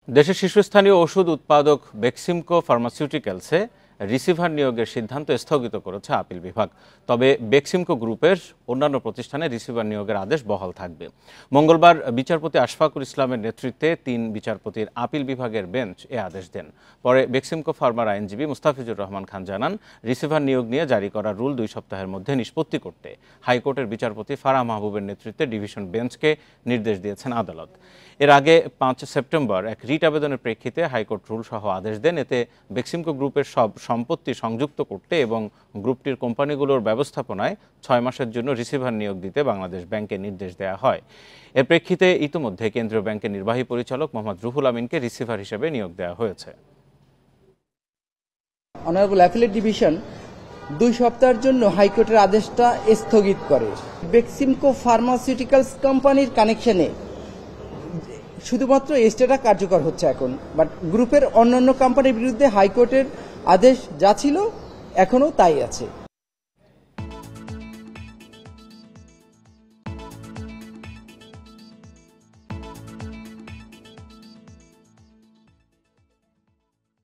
দেশের শীর্ষস্থানীয় ওষুধ উৎপাদক বেক্সিমকো ফার্মাসিউটিক্যালসে রিসিভার নিয়োগের সিদ্ধান্ত স্থগিত করেছে আপিল বিভাগ। তবে বেক্সিমকো গ্রুপের অন্যান্য প্রতিষ্ঠানে রিসিভার নিয়োগের আদেশ বহাল থাকবে। মঙ্গলবার বিচারপতি আশফাকুল ইসলামের নেতৃত্বে ৩ বিচারপতির আপিল বিভাগের বেঞ্চ এ আদেশ দেন। পরে বেক্সিমকো ফার্মার আইনজীবী মুস্তাফিজুর রহমান খান জানান, রিসিভার নিয়োগ নিয়ে জারি করা রুল ২ সপ্তাহের মধ্যে নিষ্পত্তি করতে হাইকোর্টের বিচারপতি ফারাহ মাহবুবের নেতৃত্বে ডিভিশন বেঞ্চকে নির্দেশ দিয়েছেন আদালত। এর আগে ৫ সেপ্টেম্বর এক রিট আবেদনের প্রেক্ষিতে হাইকোর্ট রুল সহ আদেশ দেন। এতে বেক্সিমকো গ্রুপের সব সম্পত্তি সংযুক্ত করতে এবং গ্রুপটির কোম্পানিগুলোর ব্যবস্থাপনায় ৬ মাসের জন্য রিসিভার নিয়োগ দিতে বাংলাদেশ ব্যাংকে নির্দেশ দেওয়া হয়। এর প্রেক্ষিতে ইতিমধ্যে কেন্দ্রীয় ব্যাংকের নির্বাহী পরিচালক মোহাম্মদ রুহুল আমিনকে রিসিভার হিসেবে নিয়োগ দেওয়া হয়েছে। অনারেবল অ্যাপিলেট ডিভিশন ২ সপ্তাহের জন্য হাইকোর্টের আদেশটা স্থগিত করে। বেক্সিমকো ফার্মাসিউটিক্যালস কোম্পানির কানেকশনে শুধুমাত্র স্টেটা কার্যকর হচ্ছে এখন, বাট গ্রুপের অন্যান্য কোম্পানির বিরুদ্ধে হাইকোর্টের আদেশ যা ছিল এখনও তাই আছে।